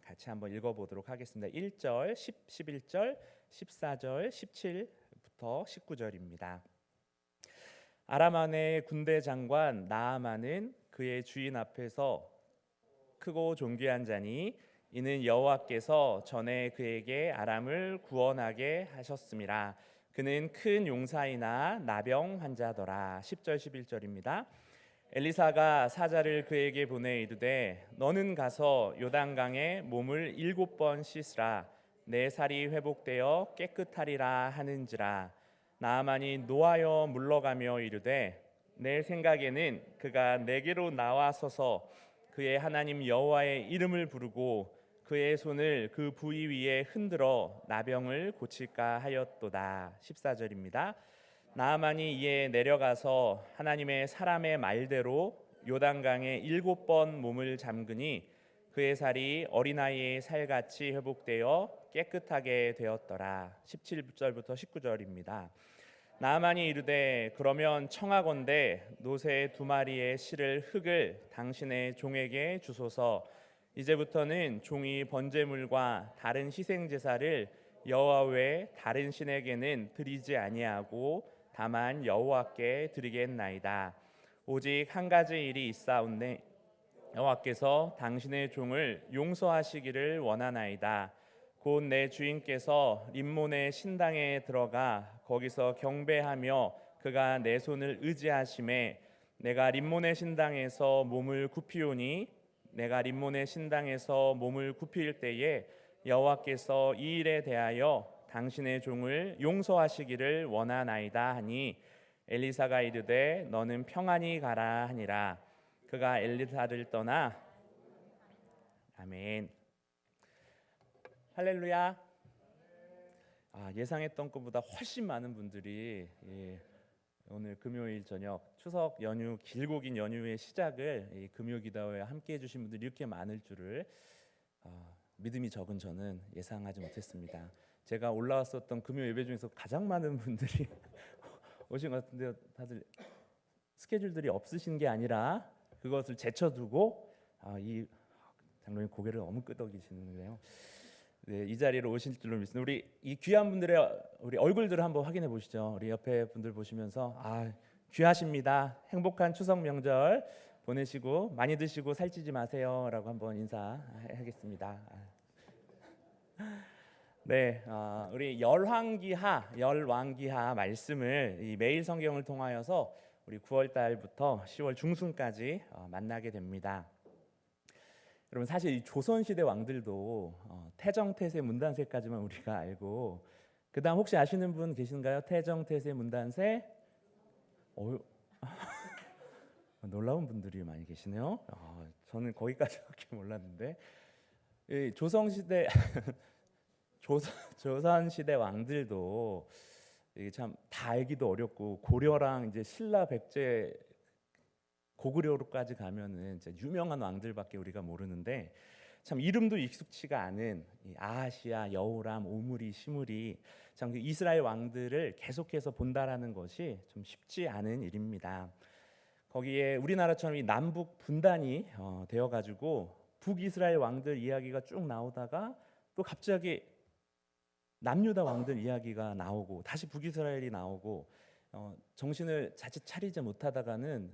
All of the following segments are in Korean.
같이 한번 읽어보도록 하겠습니다. 1절, 11절, 14절, 17부터 19절입니다. 아람 왕의 군대 장관 나아만은 그의 주인 앞에서 크고 존귀한 자니 이는 여호와께서 전에 그에게 아람을 구원하게 하셨음이라. 그는 큰 용사이나 나병 환자더라. 10절 11절입니다. 엘리사가 사자를 그에게 보내 이르되 너는 가서 요단강에 몸을 7번 씻으라. 내 살이 회복되어 깨끗하리라 하는지라. 나아만이 노하여 물러가며 이르되 내 생각에는 그가 내게로 나와서서 그의 하나님 여호와의 이름을 부르고 그의 손을 그 부위 위에 흔들어 나병을 고칠까 하였도다. 14절입니다. 나아만이 이에 내려가서 하나님의 사람의 말대로 요단강에 7번 몸을 잠그니 그의 살이 어린아이의 살같이 회복되어 깨끗하게 되었더라. 17절부터 19절입니다. 나아만이 이르되 그러면 청하건대 노새 2마리의 실을 흙을 당신의 종에게 주소서. 이제부터는 종이 번제물과 다른 희생 제사를 여호와 외 다른 신에게는 드리지 아니하고 다만 여호와께 드리겠나이다. 오직 한 가지 일이 있사온데 여호와께서 당신의 종을 용서하시기를 원하나이다. 곧 내 주인께서 림몬의 신당에 들어가 거기서 경배하며 그가 내 손을 의지하심에 내가 림몬의 신당에서 몸을 굽히오니 내가 림몬의 신당에서 몸을 굽힐 때에 여호와께서 이 일에 대하여 당신의 종을 용서하시기를 원하나이다 하니 엘리사가 이르되 너는 평안히 가라 하니라. 그가 엘리사를 떠나 아멘. 할렐루야. 예상했던 것보다 훨씬 많은 분들이 오늘 금요일 저녁 추석 연휴 길고 긴 연휴의 시작을 금요 기도회에 함께 해주신 분들이 이렇게 많을 줄을 믿음이 적은 저는 예상하지 못했습니다. 제가 올라왔었던 금요 예배 중에서 가장 많은 분들이 오신 것 같은데 다들 스케줄들이 없으신 게 아니라 그것을 제쳐두고 이 장로님 고개를 너무 끄덕이시는데요. 네, 이 자리로 오실 줄로 믿습니다. 우리 이 귀한 분들의 우리 얼굴들을 한번 확인해 보시죠. 우리 옆에 분들 보시면서 귀하십니다. 행복한 추석 명절 보내시고 많이 드시고 살찌지 마세요라고 한번 인사하겠습니다. 네, 우리 열왕기하 말씀을 이 매일 성경을 통하여서 우리 9월 달부터 10월 중순까지 만나게 됩니다. 여러분 사실 이 조선시대 왕들도 태정태세 문단세까지만 우리가 알고 그다음 혹시 아시는 분 계신가요? 태정태세 문단세? 놀라운 분들이 많이 계시네요. 저는 거기까지밖에 몰랐는데 조선시대 조선시대 왕들도 이게 참 다 알기도 어렵고 고려랑 이제 신라 백제 고구려로까지 가면은 이제 유명한 왕들밖에 우리가 모르는데 참 이름도 익숙치가 않은 아하시아, 여호람, 오므리, 시므리 참 그 이스라엘 왕들을 계속해서 본다라는 것이 좀 쉽지 않은 일입니다. 거기에 우리나라처럼 이 남북 분단이 되어가지고 북이스라엘 왕들 이야기가 쭉 나오다가 또 갑자기 남유다 왕들 이야기가 나오고 다시 북이스라엘이 나오고 정신을 자칫 차리지 못하다가는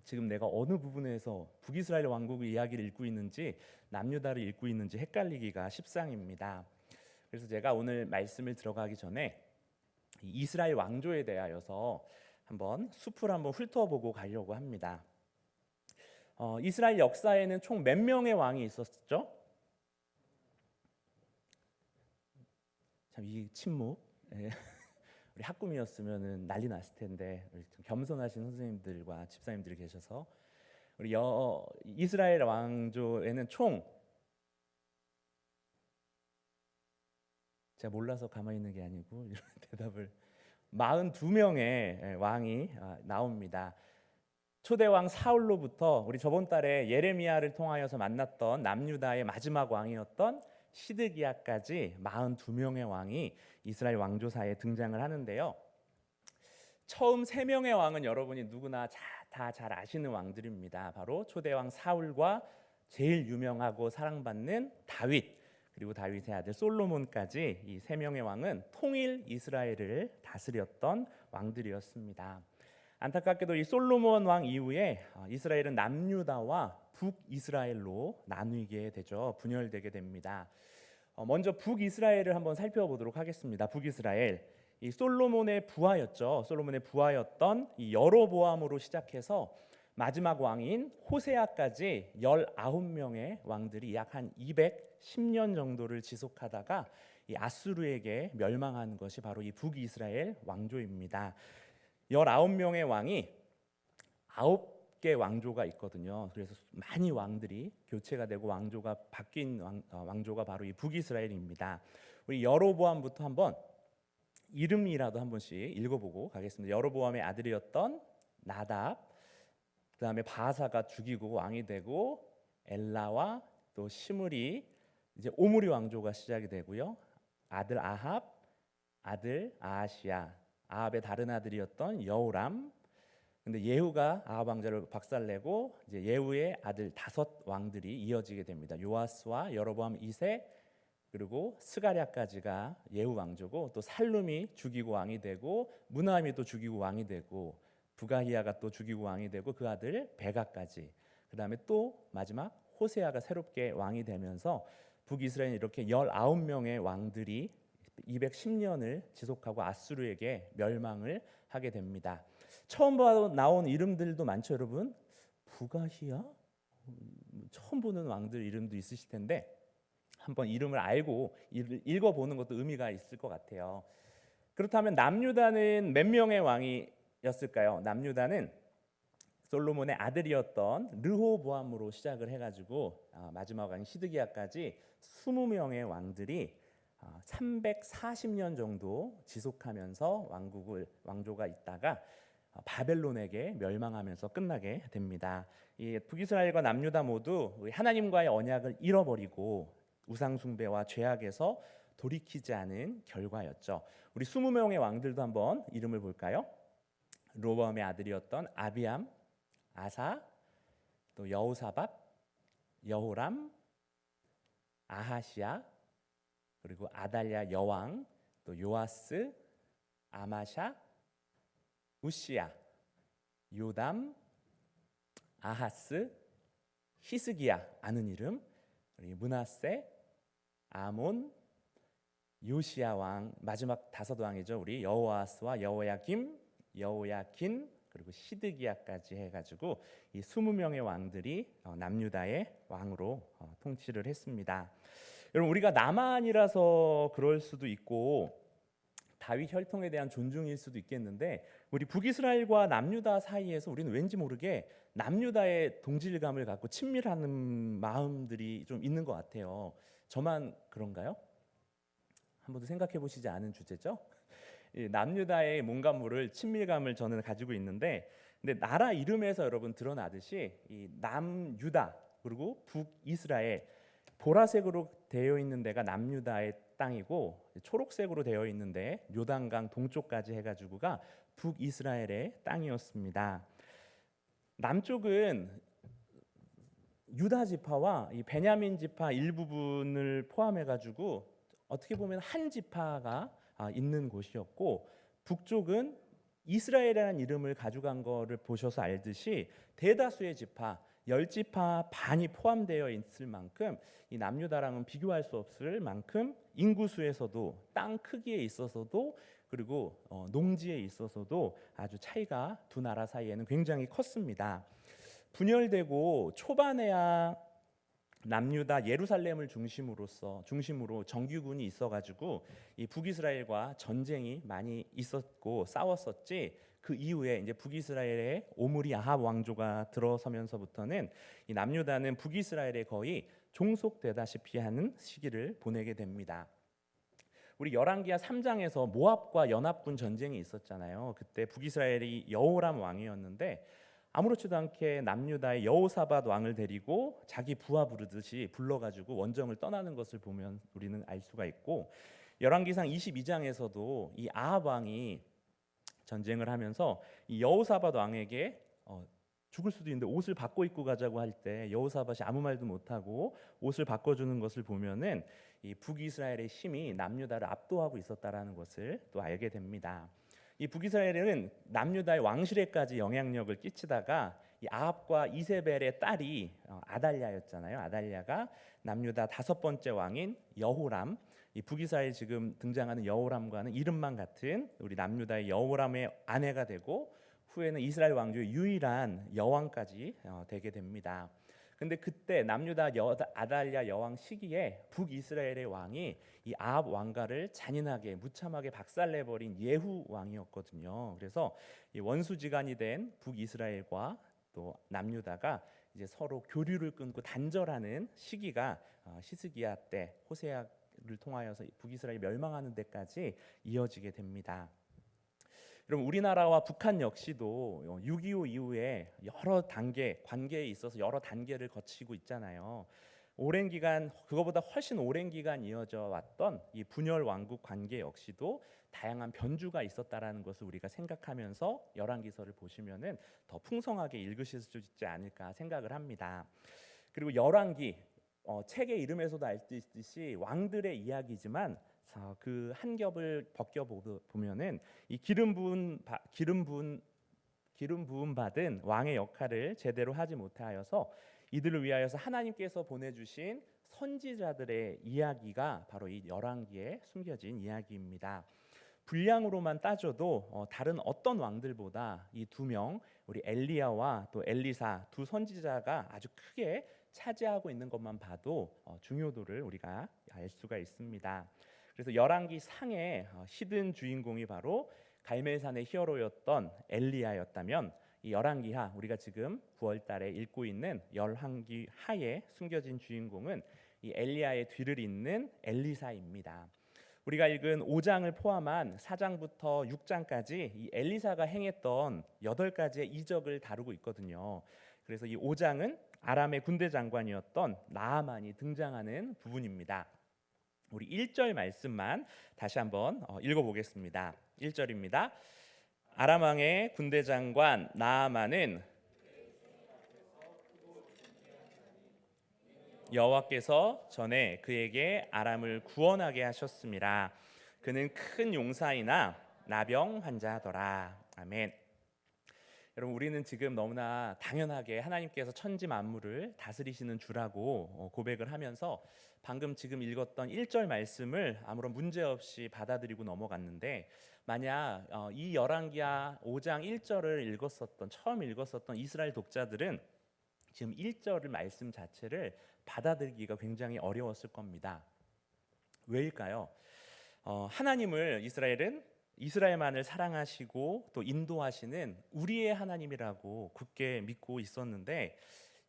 지금 내가 어느 부분에서 북이스라엘 왕국의 이야기를 읽고 있는지 남유다를 읽고 있는지 헷갈리기가 십상입니다. 그래서 제가 오늘 말씀을 들어가기 전에 이스라엘 왕조에 대하여서 한번 숲을 한번 훑어보고 가려고 합니다. 이스라엘 역사에는 총 몇 명의 왕이 있었죠? 참 이 침묵 우리 학구미였으면 난리 났을 텐데 우리 겸손하신 선생님들과 집사님들이 계셔서 우리 이스라엘 왕조에는 총 제가 몰라서 가만히 있는 게 아니고 이런 대답을 42명의 왕이 나옵니다. 초대왕 사울로부터 우리 저번 달에 예레미야를 통하여서 만났던 남유다의 마지막 왕이었던 시드기야까지 42명의 왕이 이스라엘 왕조사에 등장을 하는데요. 처음 3명의 왕은 여러분이 누구나 다 잘 아시는 왕들입니다. 바로 초대왕 사울과 제일 유명하고 사랑받는 다윗, 그리고 다윗의 아들 솔로몬까지 이 세 명의 왕은 통일 이스라엘을 다스렸던 왕들이었습니다. 안타깝게도 이 솔로몬 왕 이후에 이스라엘은 남유다와 북이스라엘로 나뉘게 되죠. 분열되게 됩니다. 먼저 북이스라엘을 한번 살펴보도록 하겠습니다. 북이스라엘, 이 솔로몬의 부하였죠. 솔로몬의 부하였던 이 여로보암으로 시작해서 마지막 왕인 호세아까지 19명의 왕들이 약 한 210년 정도를 지속하다가 이 아수르에게 멸망한 것이 바로 이 북이스라엘 왕조입니다. 19명의 왕이 9개 왕조가 있거든요. 그래서 많이 왕들이 교체가 되고 왕조가 바뀐 왕조가 바로 이 북이스라엘입니다. 우리 여로보암부터 한번 이름이라도 한 번씩 읽어보고 가겠습니다. 여로보암의 아들이었던 나답, 그 다음에 바사가 죽이고 왕이 되고 엘라와 또 시므리, 이제 오므리 왕조가 시작이 되고요. 아들 아합, 아들 아하시야, 아합의 다른 아들이었던 여호람. 근데 예후가 아합 왕자를 박살내고 이제 예후의 아들 5 왕들이 이어지게 됩니다. 요아스와 여로보암 2세, 그리고 스가랴까지가 예후 왕조고, 또 살룸이 죽이고 왕이 되고 무나함이 또 죽이고 왕이 되고 부가히야가 또 죽이고 왕이 되고 그 아들 베가까지, 그 다음에 또 마지막 호세아가 새롭게 왕이 되면서 북이스라엘은 이렇게 19명의 왕들이 210년을 지속하고 아수르에게 멸망을 하게 됩니다. 처음 나온 이름들도 많죠, 여러분. 부가히야? 처음 보는 왕들 이름도 있으실 텐데 한번 이름을 알고 읽어보는 것도 의미가 있을 것 같아요. 그렇다면 남유다는 몇 명의 왕이었을까요? 남유다는 솔로몬의 아들이었던 르호보암으로 시작을 해가지고 마지막 왕인 시드기야까지 20명의 왕들이 340년 정도 지속하면서 왕조가 있다가 바벨론에게 멸망하면서 끝나게 됩니다. 이 북이스라엘과 남유다 모두 하나님과의 언약을 잃어버리고 우상 숭배와 죄악에서 돌이키지 않은 결과였죠. 우리 20명의 왕들도 한번 이름을 볼까요? 로보암의 아들이었던 아비암, 아사, 또 여호사밧, 여호람, 아하시야, 그리고 아달랴 여왕, 또 요아스, 아마샤, 우시야, 요담, 아하스, 히스기야, 아는 이름, 그리고 므낫세, 아몬, 요시야 왕, 마지막 5 왕이죠. 우리 여호아스와 여호야김, 여호야킨, 그리고 시드기야까지 해가지고 이 20명의 왕들이 남유다의 왕으로 통치를 했습니다. 여러분, 우리가 남한이라서 그럴 수도 있고 다윗 혈통에 대한 존중일 수도 있겠는데, 우리 북이스라엘과 남유다 사이에서 우리는 왠지 모르게 남유다의 동질감을 갖고 친밀하는 마음들이 좀 있는 것 같아요. 저만 그런가요? 한 번도 생각해 보시지 않은 주제죠? 남유다의 뭔가 모를 친밀감을 저는 가지고 있는데, 근데 나라 이름에서 여러분 드러나듯이 이 남유다 그리고 북이스라엘, 보라색으로 되어 있는 데가 남유다의 땅이고 초록색으로 되어 있는데 요단강 동쪽까지 해가지고가 북이스라엘의 땅이었습니다. 남쪽은 유다 지파와 이 베냐민 지파 일부분을 포함해가지고 어떻게 보면 한 지파가 있는 곳이었고, 북쪽은 이스라엘이라는 이름을 가져간 거를 보셔서 알듯이 대다수의 지파 10지파 반이 포함되어 있을 만큼 이 남유다랑은 비교할 수 없을 만큼 인구수에서도 땅 크기에 있어서도 그리고 농지에 있어서도 아주 차이가 두 나라 사이에는 굉장히 컸습니다. 분열되고 초반에야 남유다 예루살렘을 중심으로 정규군이 있어가지고 이 북이스라엘과 전쟁이 많이 있었고 싸웠었지, 그 이후에 이제 북이스라엘의 오므리 아합 왕조가 들어서면서부터는 이 남유다는 북이스라엘에 거의 종속되다시피 하는 시기를 보내게 됩니다. 우리 열왕기하 3장에서 모압과 연합군 전쟁이 있었잖아요. 그때 북이스라엘이 여호람 왕이었는데 아무렇지도 않게 남유다의 여호사밧 왕을 데리고 자기 부하 부르듯이 불러가지고 원정을 떠나는 것을 보면 우리는 알 수가 있고, 열왕기상 22장에서도 이 아합 왕이 전쟁을 하면서 이 여호사밧 왕에게 죽을 수도 있는데 옷을 바꿔 입고 가자고 할 때 여호사밧이 아무 말도 못하고 옷을 바꿔주는 것을 보면은 이 북이스라엘의 힘이 남유다를 압도하고 있었다라는 것을 또 알게 됩니다. 이 북이스라엘은 남유다의 왕실에까지 영향력을 끼치다가 이 아합과 이세벨의 딸이 아달랴였잖아요. 아달랴가 남유다 5번째 왕인 여호람, 이 북이스라엘 지금 등장하는 여호람과는 이름만 같은 우리 남유다의 여호람의 아내가 되고 후에는 이스라엘 왕조의 유일한 여왕까지 되게 됩니다. 근데 그때 남유다 아달랴 여왕 시기에 북이스라엘의 왕이 이 아합 왕가를 잔인하게 무참하게 박살내버린 예후 왕이었거든요. 그래서 이 원수지간이 된 북이스라엘과 또 남유다가 이제 서로 교류를 끊고 단절하는 시기가 히스기야 때 호세아를 통하여서 북이스라엘이 멸망하는 데까지 이어지게 됩니다. 여러분, 우리나라와 북한 역시도 6.25 이후에 여러 단계 관계에 있어서 여러 단계를 거치고 있잖아요. 오랜 기간, 그거보다 훨씬 오랜 기간 이어져 왔던 이 분열 왕국 관계 역시도 다양한 변주가 있었다라는 것을 우리가 생각하면서 열왕기서를 보시면은 더 풍성하게 읽으실 수 있지 않을까 생각을 합니다. 그리고 열왕기 책의 이름에서도 알 수 있듯이 왕들의 이야기지만 그 한 겹을 벗겨 보면은 이 기름 부음 받은 왕의 역할을 제대로 하지 못하여서 이들을 위하여서 하나님께서 보내주신 선지자들의 이야기가 바로 이 열왕기에 숨겨진 이야기입니다. 분량으로만 따져도 다른 어떤 왕들보다 이 2명, 우리 엘리야와 또 엘리사 두 선지자가 아주 크게 차지하고 있는 것만 봐도 중요도를 우리가 알 수가 있습니다. 그래서 열왕기 상의 시든 주인공이 바로 갈멜산의 히어로였던 엘리야였다면 이 열왕기하, 우리가 지금 9월달에 읽고 있는 열왕기 하에 숨겨진 주인공은 이 엘리야의 뒤를 잇는 엘리사입니다. 우리가 읽은 5장을 포함한 4장부터 6장까지 이 엘리사가 행했던 8가지의 이적을 다루고 있거든요. 그래서 이 5장은 아람의 군대 장관이었던 나아만이 등장하는 부분입니다. 우리 1절 말씀만 다시 한번 읽어보겠습니다. 1절입니다. 아람 왕의 군대 장관 나아만은 여호와께서 전에 그에게 아람을 구원하게 하셨습니다. 그는 큰 용사이나 나병 환자더라. 아멘. 여러분, 우리는 지금 너무나 당연하게 하나님께서 천지 만물을 다스리시는 주라고 고백을 하면서 방금 지금 읽었던 1절 말씀을 아무런 문제 없이 받아들이고 넘어갔는데, 만약 이 열왕기하 5장 1절을 처음 읽었었던 이스라엘 독자들은 지금 1절 말씀 자체를 받아들이기가 굉장히 어려웠을 겁니다. 왜일까요? 하나님을 이스라엘만을 사랑하시고 또 인도하시는 우리의 하나님이라고 굳게 믿고 있었는데,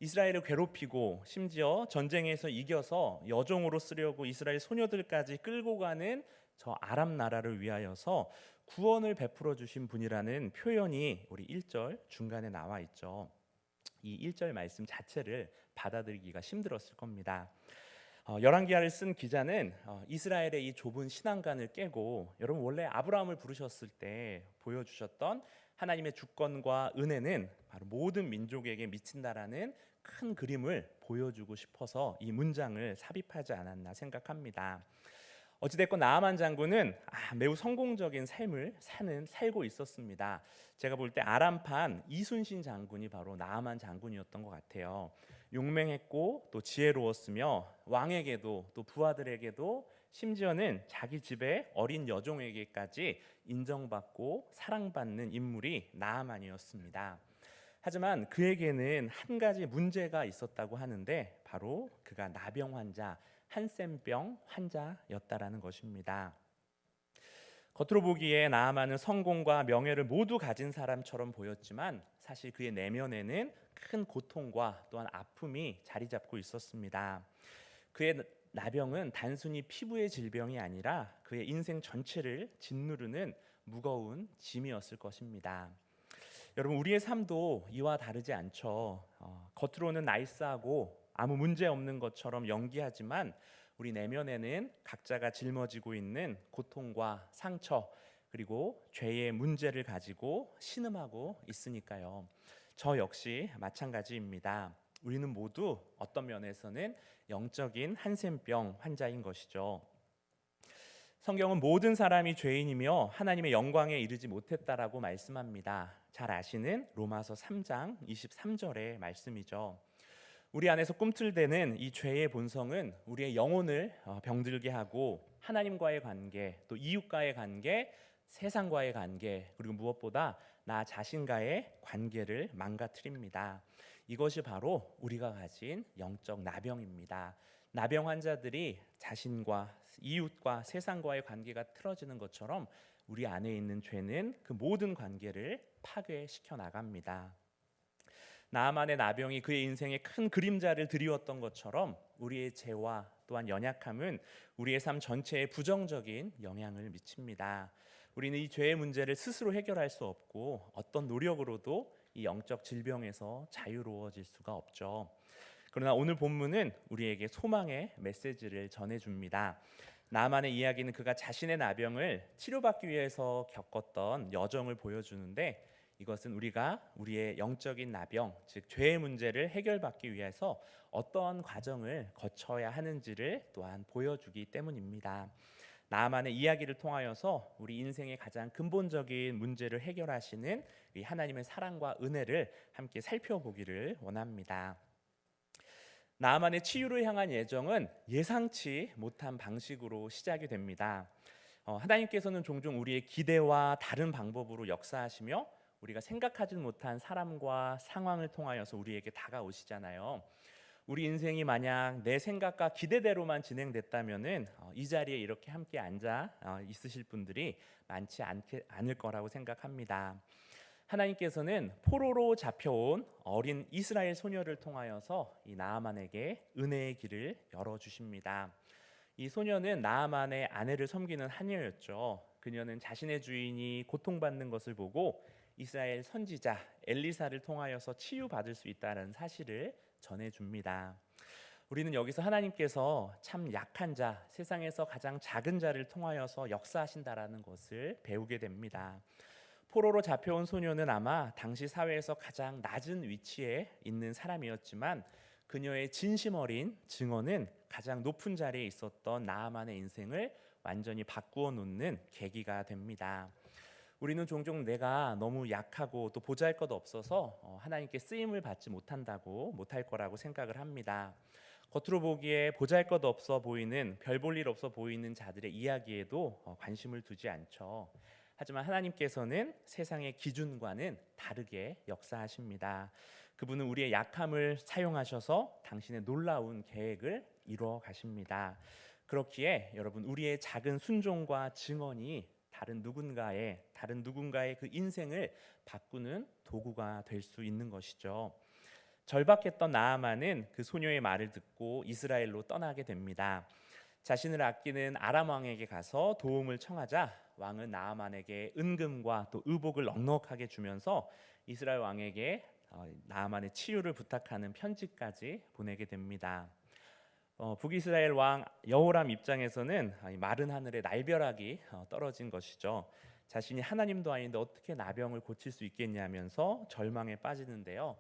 이스라엘을 괴롭히고 심지어 전쟁에서 이겨서 여종으로 쓰려고 이스라엘 소녀들까지 끌고 가는 저 아람 나라를 위하여서 구원을 베풀어 주신 분이라는 표현이 우리 1절 중간에 나와 있죠. 이 1절 말씀 자체를 받아들이기가 힘들었을 겁니다. 열왕기하를 쓴 기자는 이스라엘의 이 좁은 신앙관을 깨고, 여러분 원래 아브라함을 부르셨을 때 보여주셨던 하나님의 주권과 은혜는 바로 모든 민족에게 미친다라는 큰 그림을 보여주고 싶어서 이 문장을 삽입하지 않았나 생각합니다. 어찌됐건 나아만 장군은 매우 성공적인 삶을 살고 있었습니다. 제가 볼 때 아람판 이순신 장군이 바로 나아만 장군이었던 것 같아요. 용맹했고 또 지혜로웠으며 왕에게도 또 부하들에게도 심지어는 자기 집의 어린 여종에게까지 인정받고 사랑받는 인물이 나아만이었습니다. 하지만 그에게는 한 가지 문제가 있었다고 하는데, 바로 그가 나병 환자, 한센병 환자였다라는 것입니다. 겉으로 보기에 나아만은 성공과 명예를 모두 가진 사람처럼 보였지만 사실 그의 내면에는 큰 고통과 또한 아픔이 자리 잡고 있었습니다. 그의 나병은 단순히 피부의 질병이 아니라 그의 인생 전체를 짓누르는 무거운 짐이었을 것입니다. 여러분, 우리의 삶도 이와 다르지 않죠. 겉으로는 나이스하고 아무 문제 없는 것처럼 연기하지만 우리 내면에는 각자가 짊어지고 있는 고통과 상처, 그리고 죄의 문제를 가지고 신음하고 있으니까요. 저 역시 마찬가지입니다. 우리는 모두 어떤 면에서는 영적인 한센병 환자인 것이죠. 성경은 모든 사람이 죄인이며 하나님의 영광에 이르지 못했다라고 말씀합니다. 잘 아시는 로마서 3장 23절의 말씀이죠. 우리 안에서 꿈틀대는 이 죄의 본성은 우리의 영혼을 병들게 하고 하나님과의 관계, 또 이웃과의 관계, 세상과의 관계, 그리고 무엇보다 나 자신과의 관계를 망가뜨립니다. 이것이 바로 우리가 가진 영적 나병입니다. 나병 환자들이 자신과 이웃과 세상과의 관계가 틀어지는 것처럼 우리 안에 있는 죄는 그 모든 관계를 파괴시켜 나갑니다. 나아만의 나병이 그의 인생에 큰 그림자를 드리웠던 것처럼 우리의 죄와 또한 연약함은 우리의 삶 전체에 부정적인 영향을 미칩니다. 우리는 이 죄의 문제를 스스로 해결할 수 없고 어떤 노력으로도 이 영적 질병에서 자유로워질 수가 없죠. 그러나 오늘 본문은 우리에게 소망의 메시지를 전해줍니다. 나아만의 이야기는 그가 자신의 나병을 치료받기 위해서 겪었던 여정을 보여주는데, 이것은 우리가 우리의 영적인 나병, 즉 죄의 문제를 해결받기 위해서 어떤 과정을 거쳐야 하는지를 또한 보여주기 때문입니다. 나아만의 이야기를 통하여서 우리 인생의 가장 근본적인 문제를 해결하시는 이 하나님의 사랑과 은혜를 함께 살펴보기를 원합니다. 나아만의 치유를 향한 예정은 예상치 못한 방식으로 시작이 됩니다. 하나님께서는 종종 우리의 기대와 다른 방법으로 역사하시며 우리가 생각하지 못한 사람과 상황을 통하여서 우리에게 다가오시잖아요. 우리 인생이 만약 내 생각과 기대대로만 진행됐다면은 이 자리에 이렇게 함께 앉아 있으실 분들이 많지 않을 거라고 생각합니다. 하나님께서는 포로로 잡혀온 어린 이스라엘 소녀를 통하여서 이 나아만에게 은혜의 길을 열어주십니다. 이 소녀는 나아만의 아내를 섬기는 하녀였죠. 그녀는 자신의 주인이 고통받는 것을 보고 이스라엘 선지자 엘리사를 통하여서 치유받을 수 있다는 사실을 전해줍니다. 우리는 여기서 하나님께서 참 약한 자, 세상에서 가장 작은 자를 통하여서 역사하신다라는 것을 배우게 됩니다. 포로로 잡혀온 소녀는 아마 당시 사회에서 가장 낮은 위치에 있는 사람이었지만 그녀의 진심 어린 증언은 가장 높은 자리에 있었던 나아만의 인생을 완전히 바꾸어 놓는 계기가 됩니다. 우리는 종종 내가 너무 약하고 또 보잘것 없어서 하나님께 쓰임을 받지 못할 거라고 생각을 합니다. 겉으로 보기에 보잘것 없어 보이는, 별 볼 일 없어 보이는 자들의 이야기에도 관심을 두지 않죠. 하지만 하나님께서는 세상의 기준과는 다르게 역사하십니다. 그분은 우리의 약함을 사용하셔서 당신의 놀라운 계획을 이루어 가십니다. 그렇기에 여러분, 우리의 작은 순종과 증언이 다른 누군가의 그 인생을 바꾸는 도구가 될 수 있는 것이죠. 절박했던 나아만은 그 소녀의 말을 듣고 이스라엘로 떠나게 됩니다. 자신을 아끼는 아람 왕에게 가서 도움을 청하자 왕은 나아만에게 은금과 또 의복을 넉넉하게 주면서 이스라엘 왕에게 나아만의 치유를 부탁하는 편지까지 보내게 됩니다. 북이스라엘 왕 여호람 입장에서는 마른 하늘에 날벼락이 떨어진 것이죠. 자신이 하나님도 아닌데 어떻게 나병을 고칠 수 있겠냐면서 절망에 빠지는데요.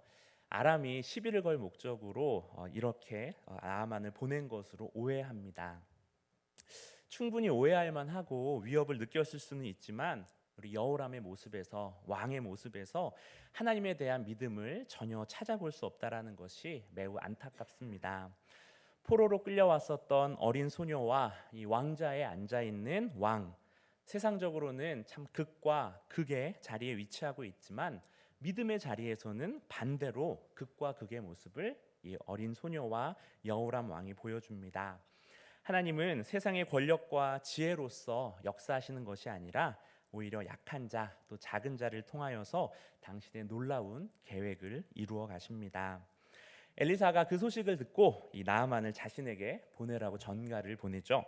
아람이 시비를 걸 목적으로 이렇게 나아만을 보낸 것으로 오해합니다. 충분히 오해할 만하고 위협을 느꼈을 수는 있지만 우리 여호람의 모습에서, 왕의 모습에서 하나님에 대한 믿음을 전혀 찾아볼 수 없다라는 것이 매우 안타깝습니다. 포로로 끌려왔었던 어린 소녀와 이 왕자에 앉아있는 왕, 세상적으로는 참 극과 극의 자리에 위치하고 있지만 믿음의 자리에서는 반대로 극과 극의 모습을 이 어린 소녀와 여호람 왕이 보여줍니다. 하나님은 세상의 권력과 지혜로서 역사하시는 것이 아니라 오히려 약한 자, 또 작은 자를 통하여서 당신의 놀라운 계획을 이루어 가십니다. 엘리사가 그 소식을 듣고 이 나아만을 자신에게 보내라고 전가를 보내죠.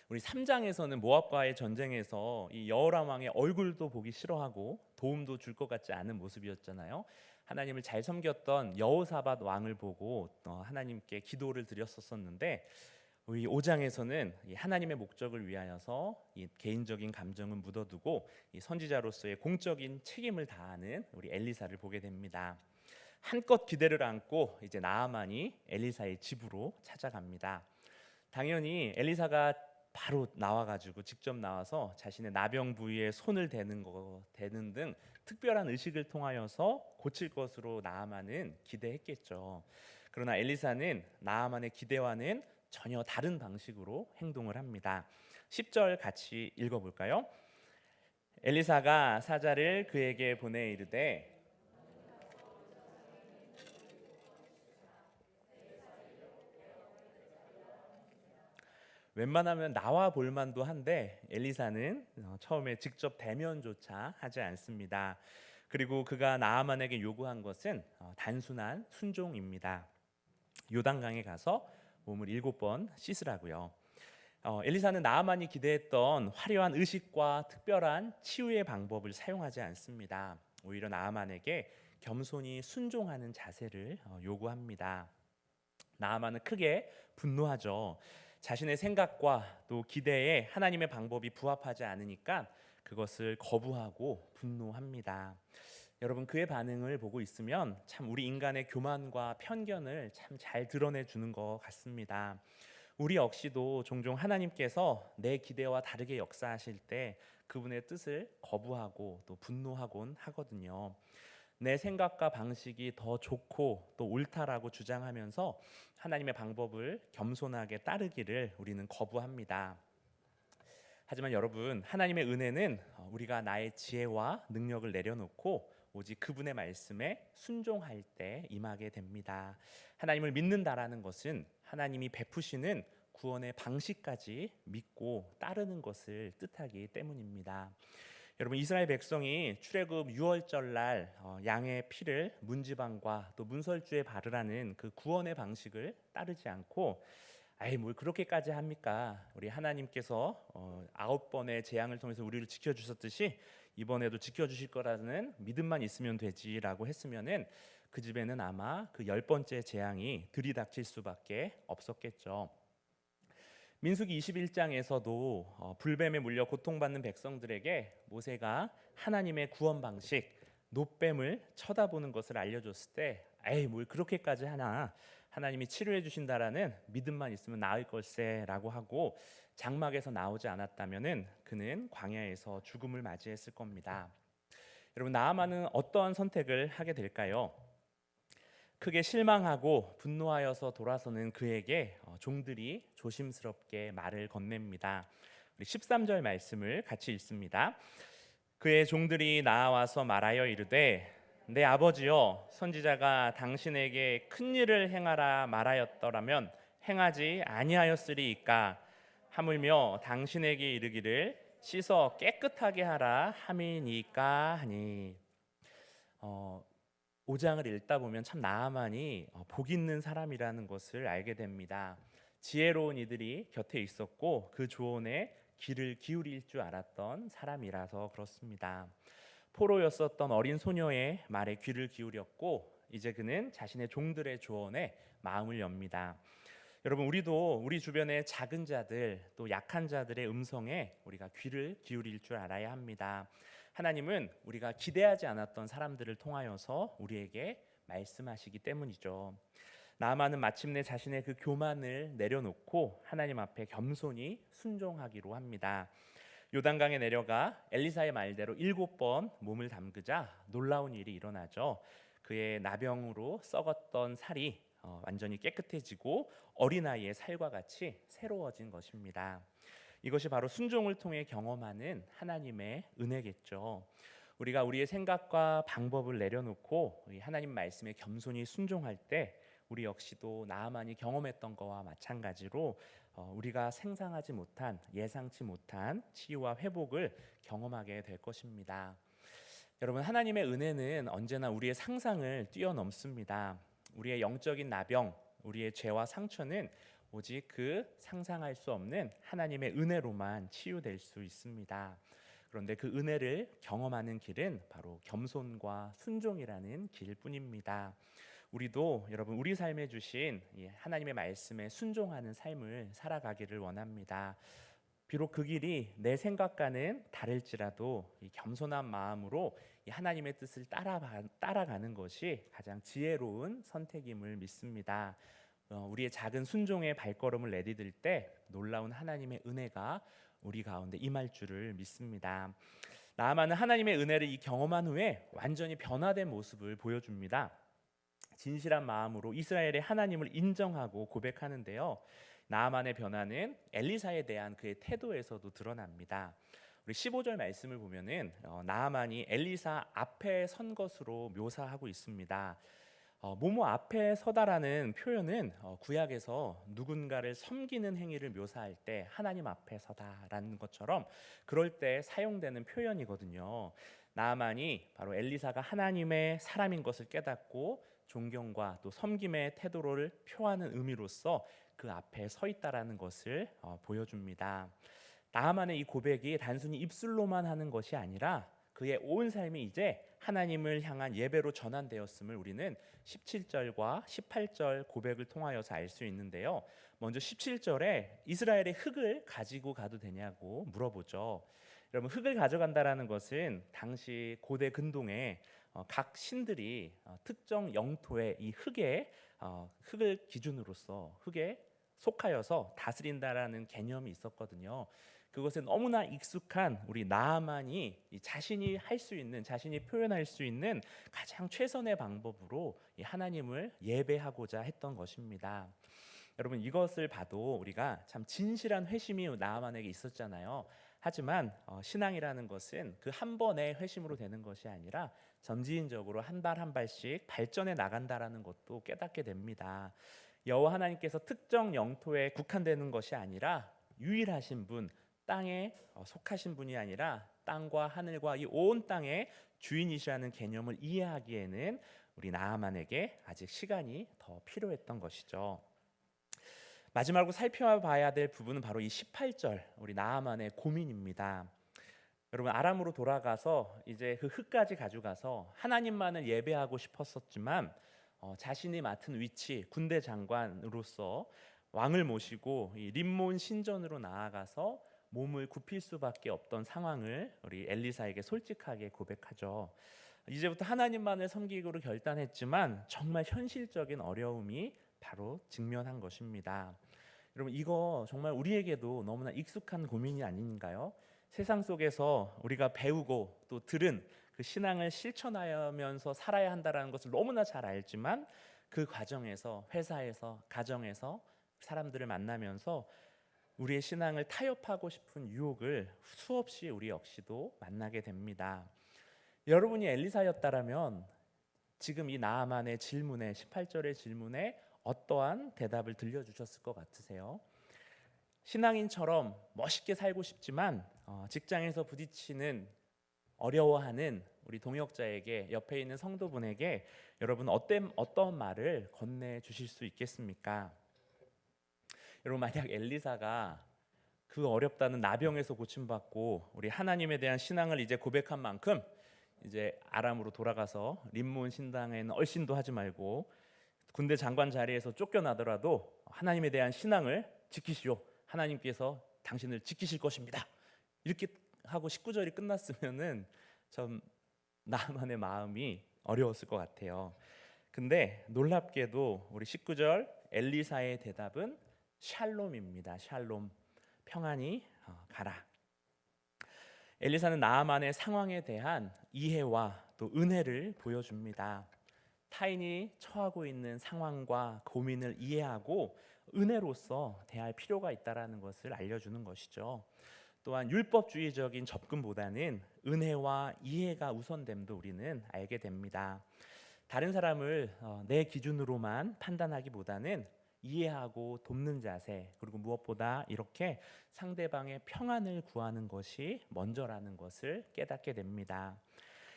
우리 3장에서는 모압과의 전쟁에서 이 여호람 왕의 얼굴도 보기 싫어하고 도움도 줄 것 같지 않은 모습이었잖아요. 하나님을 잘 섬겼던 여호사밧 왕을 보고 하나님께 기도를 드렸었는데 이 5장에서는 이 하나님의 목적을 위하여서 이 개인적인 감정은 묻어두고 이 선지자로서의 공적인 책임을 다하는 우리 엘리사를 보게 됩니다. 한껏 기대를 안고 이제 나아만이 엘리사의 집으로 찾아갑니다. 당연히 엘리사가 바로 나와가지고 직접 나와서 자신의 나병 부위에 손을 대는 등 특별한 의식을 통하여서 고칠 것으로 나아만은 기대했겠죠. 그러나 엘리사는 나아만의 기대와는 전혀 다른 방식으로 행동을 합니다. 10절 같이 읽어볼까요? 엘리사가 사자를 그에게 보내 이르되 웬만하면 나와 볼 만도 한데 엘리사는 처음에 직접 대면조차 하지 않습니다. 그리고 그가 나아만에게 요구한 것은 단순한 순종입니다. 요단강에 가서 몸을 7번 씻으라고요. 엘리사는 나아만이 기대했던 화려한 의식과 특별한 치유의 방법을 사용하지 않습니다. 오히려 나아만에게 겸손히 순종하는 자세를 요구합니다. 나아만은 크게 분노하죠. 자신의 생각과 또 기대에 하나님의 방법이 부합하지 않으니까 그것을 거부하고 분노합니다. 여러분, 그의 반응을 보고 있으면 참 우리 인간의 교만과 편견을 참 잘 드러내 주는 것 같습니다. 우리 역시도 종종 하나님께서 내 기대와 다르게 역사하실 때 그분의 뜻을 거부하고 또 분노하곤 하거든요. 내 생각과 방식이 더 좋고 또 옳다라고 주장하면서 하나님의 방법을 겸손하게 따르기를 우리는 거부합니다. 하지만 여러분, 하나님의 은혜는 우리가 나의 지혜와 능력을 내려놓고 오직 그분의 말씀에 순종할 때 임하게 됩니다. 하나님을 믿는다라는 것은 하나님이 베푸시는 구원의 방식까지 믿고 따르는 것을 뜻하기 때문입니다. 여러분, 이스라엘 백성이 출애굽 6월절 날 양의 피를 문지방과 또 문설주에 바르라는 그 구원의 방식을 따르지 않고 아이 뭘 그렇게까지 합니까? 우리 하나님께서 9번의 재앙을 통해서 우리를 지켜주셨듯이 이번에도 지켜주실 거라는 믿음만 있으면 되지라고 했으면은 그 집에는 아마 그 10번째 재앙이 들이닥칠 수밖에 없었겠죠. 민수기 21장에서도 불뱀에 물려 고통받는 백성들에게 모세가 하나님의 구원 방식 놋뱀을 쳐다보는 것을 알려줬을 때 에이 뭘 그렇게까지 하나, 하나님이 치료해 주신다라는 믿음만 있으면 나을 걸세라고 하고 장막에서 나오지 않았다면은 그는 광야에서 죽음을 맞이했을 겁니다. 여러분, 나아만은 어떠한 선택을 하게 될까요? 크게 실망하고 분노하여서 돌아서는 그에게 종들이 조심스럽게 말을 건넵니다. 우리 13절 말씀을 같이 읽습니다. 그의 종들이 나와서 말하여 이르되 내 아버지여, 선지자가 당신에게 큰 일을 행하라 말하였더라면 행하지 아니하였으리이까. 하물며 당신에게 이르기를 씻어 깨끗하게 하라 함이니까 하니. 5장을 읽다 보면 참 나아만이 복 있는 사람이라는 것을 알게 됩니다. 지혜로운 이들이 곁에 있었고 그 조언에 귀를 기울일 줄 알았던 사람이라서 그렇습니다. 포로였었던 어린 소녀의 말에 귀를 기울였고 이제 그는 자신의 종들의 조언에 마음을 엽니다. 여러분, 우리도 우리 주변의 작은 자들 또 약한 자들의 음성에 우리가 귀를 기울일 줄 알아야 합니다. 하나님은 우리가 기대하지 않았던 사람들을 통하여서 우리에게 말씀하시기 때문이죠. 나아만은 마침내 자신의 그 교만을 내려놓고 하나님 앞에 겸손히 순종하기로 합니다. 요단강에 내려가 엘리사의 말대로 7번 몸을 담그자 놀라운 일이 일어나죠. 그의 나병으로 썩었던 살이 완전히 깨끗해지고 어린아이의 살과 같이 새로워진 것입니다. 이것이 바로 순종을 통해 경험하는 하나님의 은혜겠죠. 우리가 우리의 생각과 방법을 내려놓고 하나님 말씀에 겸손히 순종할 때 우리 역시도 나아만이 경험했던 것과 마찬가지로 우리가 상상하지 못한, 예상치 못한 치유와 회복을 경험하게 될 것입니다. 여러분, 하나님의 은혜는 언제나 우리의 상상을 뛰어넘습니다. 우리의 영적인 나병, 우리의 죄와 상처는 오직 그 상상할 수 없는 하나님의 은혜로만 치유될 수 있습니다. 그런데 그 은혜를 경험하는 길은 바로 겸손과 순종이라는 길뿐입니다. 우리도 여러분 우리 삶에 주신 이 하나님의 말씀에 순종하는 삶을 살아가기를 원합니다. 비록 그 길이 내 생각과는 다를지라도 이 겸손한 마음으로 이 하나님의 뜻을 따라가는 것이 가장 지혜로운 선택임을 믿습니다. 우리의 작은 순종의 발걸음을 내디딜 때 놀라운 하나님의 은혜가 우리 가운데 임할 줄을 믿습니다. 나아만은 하나님의 은혜를 경험한 후에 완전히 변화된 모습을 보여줍니다. 진실한 마음으로 이스라엘의 하나님을 인정하고 고백하는데요. 나아만의 변화는 엘리사에 대한 그의 태도에서도 드러납니다. 우리 15절 말씀을 보면은 나아만이 엘리사 앞에 선 것으로 묘사하고 있습니다. 모모 앞에 서다라는 표현은 구약에서 누군가를 섬기는 행위를 묘사할 때 하나님 앞에 서다라는 것처럼 그럴 때 사용되는 표현이거든요. 나아만이 바로 엘리사가 하나님의 사람인 것을 깨닫고 존경과 또 섬김의 태도를 표하는 의미로서 그 앞에 서 있다라는 것을 보여줍니다. 나아만의 이 고백이 단순히 입술로만 하는 것이 아니라 그의 온 삶이 이제 하나님을 향한 예배로 전환되었음을 우리는 17절과 18절 고백을 통하여서 알 수 있는데요. 먼저 17절에 이스라엘의 흙을 가지고 가도 되냐고 물어보죠. 여러분, 흙을 가져간다라는 것은 당시 고대 근동에 각 신들이 특정 영토의 이 흙을 기준으로서 흙에 속하여서 다스린다라는 개념이 있었거든요. 그것에 너무나 익숙한 우리 나아만이 자신이 할 수 있는, 자신이 표현할 수 있는 가장 최선의 방법으로 하나님을 예배하고자 했던 것입니다. 여러분, 이것을 봐도 우리가 참 진실한 회심이 나아만에게 있었잖아요. 하지만 신앙이라는 것은 그 한 번의 회심으로 되는 것이 아니라 점진적으로 한 발 한 발씩 발전해 나간다라는 것도 깨닫게 됩니다. 여호와 하나님께서 특정 영토에 국한되는 것이 아니라 유일하신 분, 땅에 속하신 분이 아니라 땅과 하늘과 이 온 땅의 주인이시라는 개념을 이해하기에는 우리 나아만에게 아직 시간이 더 필요했던 것이죠. 마지막으로 살펴봐야 될 부분은 바로 이 18절 우리 나아만의 고민입니다. 여러분, 아람으로 돌아가서 이제 그 흙까지 가져가서 하나님만을 예배하고 싶었었지만 자신이 맡은 위치 군대 장관으로서 왕을 모시고 이 림몬 신전으로 나아가서 몸을 굽힐 수밖에 없던 상황을 우리 엘리사에게 솔직하게 고백하죠. 이제부터 하나님만을 섬기기로 결단했지만 정말 현실적인 어려움이 바로 직면한 것입니다. 여러분, 이거 정말 우리에게도 너무나 익숙한 고민이 아닌가요? 세상 속에서 우리가 배우고 또 들은 그 신앙을 실천하면서 살아야 한다는 것을 너무나 잘 알지만 그 과정에서 회사에서 가정에서 사람들을 만나면서 우리의 신앙을 타협하고 싶은 유혹을 수없이 우리 역시도 만나게 됩니다. 여러분이 엘리사였다라면 지금 이 나아만의 질문에 18절의 질문에 어떠한 대답을 들려주셨을 것 같으세요? 신앙인처럼 멋있게 살고 싶지만 직장에서 부딪히는 어려워하는 우리 동역자에게 옆에 있는 성도분에게 여러분 어떤 말을 건네주실 수 있겠습니까? 여러분, 만약 엘리사가 그 어렵다는 나병에서 고침받고 우리 하나님에 대한 신앙을 이제 고백한 만큼 이제 아람으로 돌아가서 림몬 신당에는 얼씬도 하지 말고 군대 장관 자리에서 쫓겨나더라도 하나님에 대한 신앙을 지키시오. 하나님께서 당신을 지키실 것입니다. 이렇게 하고 19절이 끝났으면은 좀 나만의 마음이 어려웠을 것 같아요. 근데 놀랍게도 우리 19절 엘리사의 대답은 샬롬입니다. 샬롬, 평안히 가라. 엘리사는 나아만의 상황에 대한 이해와 또 은혜를 보여줍니다. 타인이 처하고 있는 상황과 고민을 이해하고 은혜로서 대할 필요가 있다라는 것을 알려주는 것이죠. 또한 율법주의적인 접근보다는 은혜와 이해가 우선됨도 우리는 알게 됩니다. 다른 사람을 내 기준으로만 판단하기보다는 이해하고 돕는 자세, 그리고 무엇보다 이렇게 상대방의 평안을 구하는 것이 먼저라는 것을 깨닫게 됩니다.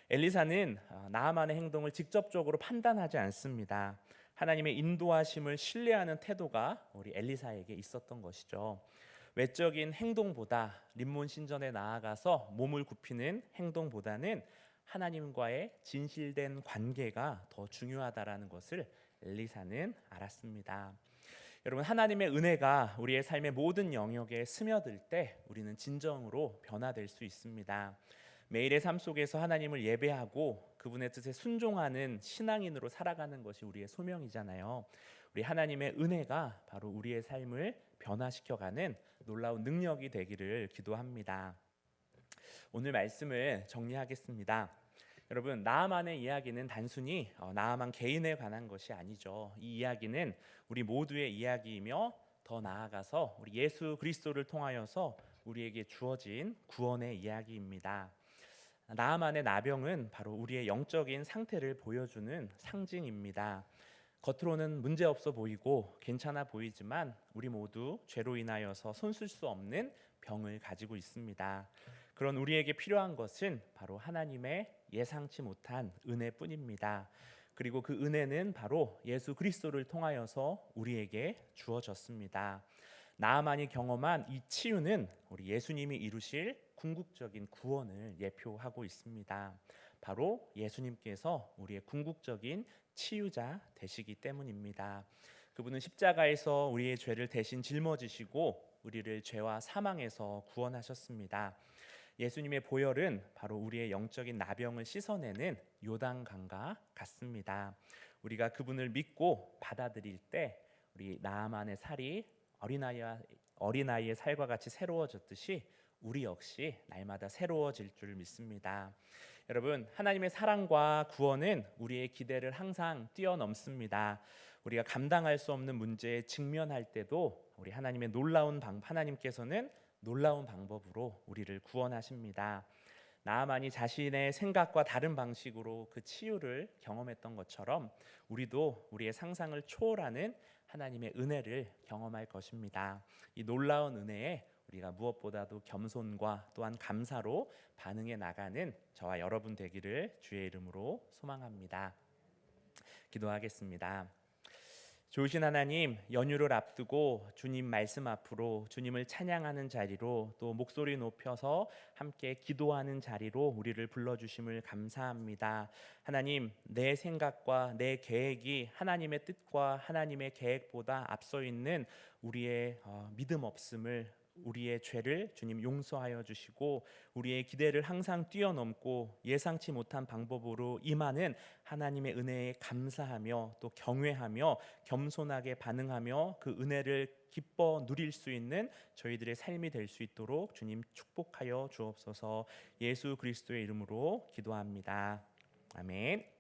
엘리사는 나아만의 행동을 직접적으로 판단하지 않습니다. 하나님의 인도하심을 신뢰하는 태도가 우리 엘리사에게 있었던 것이죠. 외적인 행동보다 림몬 신전에 나아가서 몸을 굽히는 행동보다는 하나님과의 진실된 관계가 더 중요하다라는 것을 엘리사는 알았습니다. 여러분, 하나님의 은혜가 우리의 삶의 모든 영역에 스며들 때 우리는 진정으로 변화될 수 있습니다. 매일의 삶 속에서 하나님을 예배하고 그분의 뜻에 순종하는 신앙인으로 살아가는 것이 우리의 소명이잖아요. 우리 하나님의 은혜가 바로 우리의 삶을 변화시켜가는 놀라운 능력이 되기를 기도합니다. 오늘 말씀을 정리하겠습니다. 여러분, 나아만의 이야기는 단순히 나아만 개인에 관한 것이 아니죠. 이 이야기는 우리 모두의 이야기이며 더 나아가서 우리 예수 그리스도를 통하여서 우리에게 주어진 구원의 이야기입니다. 나아만의 나병은 바로 우리의 영적인 상태를 보여주는 상징입니다. 겉으로는 문제없어 보이고 괜찮아 보이지만 우리 모두 죄로 인하여서 손쓸 수 없는 병을 가지고 있습니다. 그런 우리에게 필요한 것은 바로 하나님의 예상치 못한 은혜뿐입니다. 그리고 그 은혜는 바로 예수 그리스도를 통하여서 우리에게 주어졌습니다. 나아만이 경험한 이 치유는 우리 예수님이 이루실 궁극적인 구원을 예표하고 있습니다. 바로 예수님께서 우리의 궁극적인 치유자 되시기 때문입니다. 그분은 십자가에서 우리의 죄를 대신 짊어지시고 우리를 죄와 사망에서 구원하셨습니다. 예수님의 보혈은 바로 우리의 영적인 나병을 씻어내는 요단강과 같습니다. 우리가 그분을 믿고 받아들일 때 우리 나아만의 살이 어린아이의 살과 같이 새로워졌듯이 우리 역시 날마다 새로워질 줄 믿습니다. 여러분, 하나님의 사랑과 구원은 우리의 기대를 항상 뛰어넘습니다. 우리가 감당할 수 없는 문제에 직면할 때도 우리 하나님께서는 놀라운 방법으로 우리를 구원하십니다. 나아만이 자신의 생각과 다른 방식으로 그 치유를 경험했던 것처럼 우리도 우리의 상상을 초월하는 하나님의 은혜를 경험할 것입니다. 이 놀라운 은혜에 우리가 무엇보다도 겸손과 또한 감사로 반응해 나가는 저와 여러분 되기를 주의 이름으로 소망합니다. 기도하겠습니다. 좋으신 하나님, 연휴를 앞두고 주님 말씀 앞으로 주님을 찬양하는 자리로 또 목소리 높여서 함께 기도하는 자리로 우리를 불러주심을 감사합니다. 하나님, 내 생각과 내 계획이 하나님의 뜻과 하나님의 계획보다 앞서 있는 우리의 믿음 없음을, 우리의 죄를 주님 용서하여 주시고 우리의 기대를 항상 뛰어넘고 예상치 못한 방법으로 임하는 하나님의 은혜에 감사하며 또 경외하며 겸손하게 반응하며 그 은혜를 기뻐 누릴 수 있는 저희들의 삶이 될 수 있도록 주님 축복하여 주옵소서. 예수 그리스도의 이름으로 기도합니다. 아멘.